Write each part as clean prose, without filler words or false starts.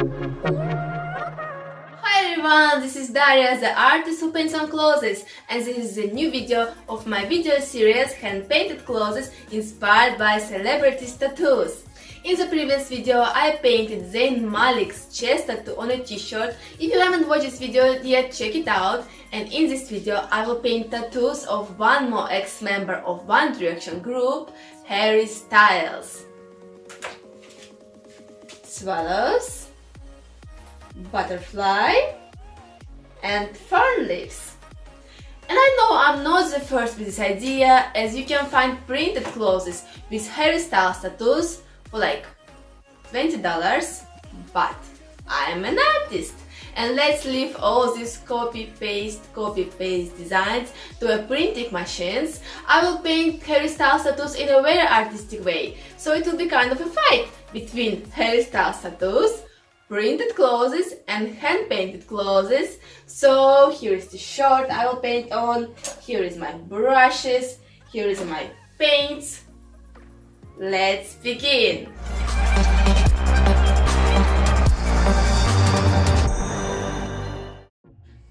Hi everyone, this is Daria, the artist who paints on clothes, and this is a new video of my video series Hand-Painted Clothes inspired by celebrities' tattoos. In the previous video, I painted Zayn Malik's chest tattoo on a t-shirt. If you haven't watched this video yet, check it out. And in this video, I will paint tattoos of one more ex-member of One Direction group, Harry Styles. Swallows, butterfly, and fern leaves. And I know I'm not the first with this idea, as you can find printed clothes with Harry Styles tattoos for like $20, but I am an artist, and let's leave all these copy-paste designs to a printing machines. I will paint Harry Styles tattoos in a very artistic way, so it will be kind of a fight between Harry Styles tattoos, printed clothes and hand-painted clothes. So here is the shirt I will paint on, here is my brushes, here is my paints. Let's begin!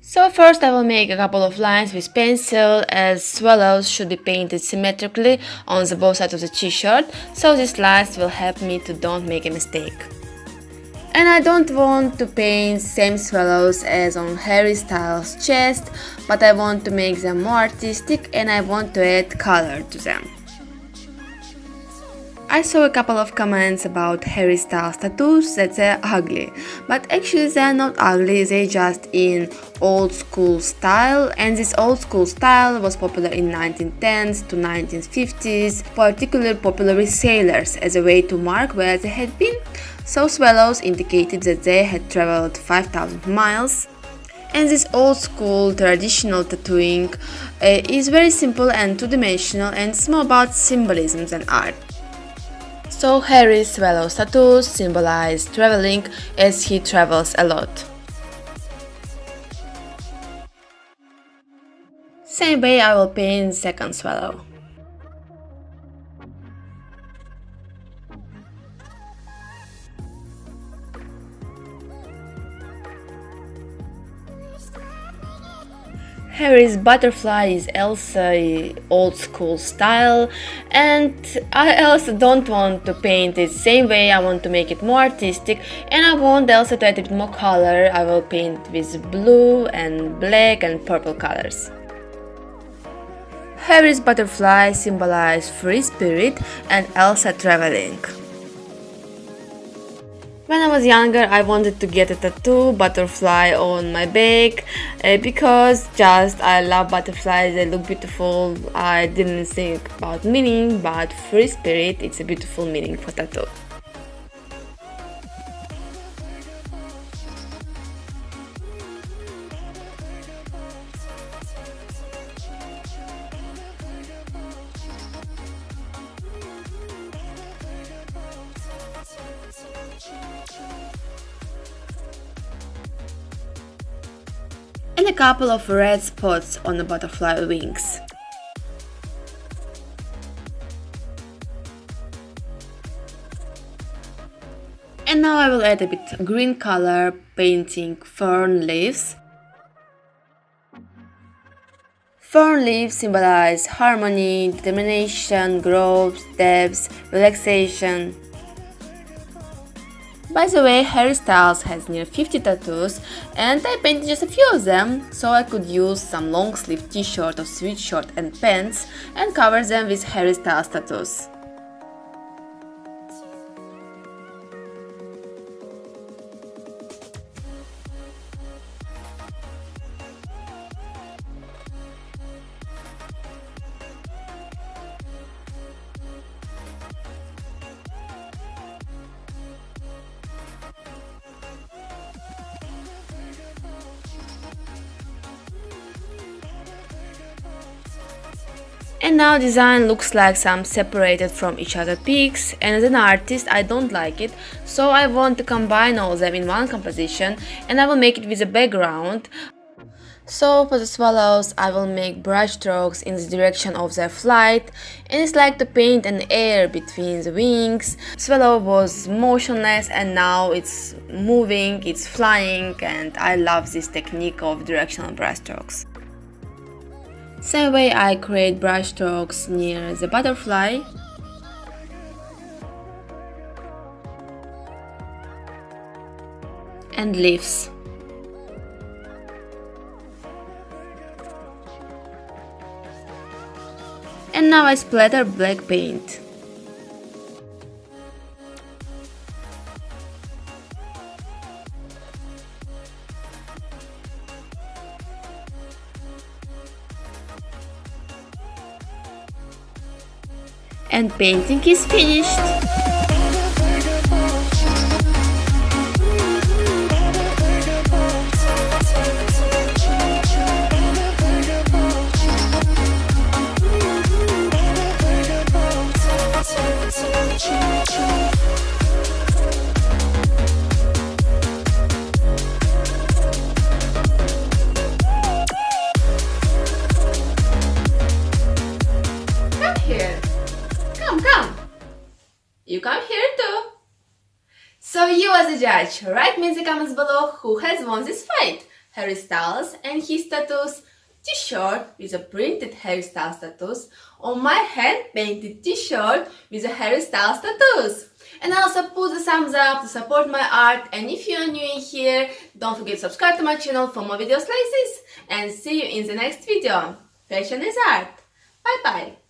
So first I will make a couple of lines with pencil, as swallows should be painted symmetrically on the both sides of the t-shirt, so these lines will help me to don't make a mistake. And I don't want to paint same swallows as on Harry Styles' chest, but I want to make them more artistic and I want to add color to them. I saw a couple of comments about Harry Styles tattoos that they're ugly, but actually they're not ugly, they're just in old school style, and this old school style was popular in 1910s to 1950s, particularly popular with sailors as a way to mark where they had been. So swallows indicated that they had traveled 5,000 miles. And this old school traditional tattooing is very simple and two-dimensional, and it's more about symbolism than art. So Harry Swallow's tattoos symbolize traveling, as he travels a lot. Same way I will paint second swallow. Harry's butterfly is also old school style, and I also don't want to paint it same way. I want to make it more artistic, and I want also to add a bit more color. I will paint with blue and black and purple colors. Harry's butterfly symbolizes free spirit and also traveling. When I was younger, I wanted to get a tattoo butterfly on my back because just I love butterflies, they look beautiful. I didn't think about meaning, but free spirit, it's a beautiful meaning for tattoo. And a couple of red spots on the butterfly wings. And now I will add a bit green color, painting fern leaves. Fern leaves symbolize harmony, determination, growth, depth, relaxation. By the way, Harry Styles has near 50 tattoos, and I painted just a few of them, so I could use some long sleeve t-shirt or sweatshirt and pants and cover them with Harry Styles tattoos. And now design looks like some separated from each other peaks, and as an artist I don't like it, so I want to combine all of them in one composition, and I will make it with a background. So for the swallows, I will make brush strokes in the direction of their flight, and it's like to paint an air between the wings. Swallow was motionless and now it's moving, it's flying, and I love this technique of directional brush strokes. Same way I create brush strokes near the butterfly. And leaves. And now I splatter black paint. And painting is finished. Come here. Come. You come here too. So you as a judge, write me in the comments below who has won this fight. Harry Styles and his tattoos, t-shirt with a printed Harry Styles tattoos, or my hand-painted t-shirt with a Harry Styles tattoos. And also put the thumbs up to support my art, and if you are new in here, don't forget to subscribe to my channel for more videos like this. And see you in the next video. Fashion is art. Bye bye.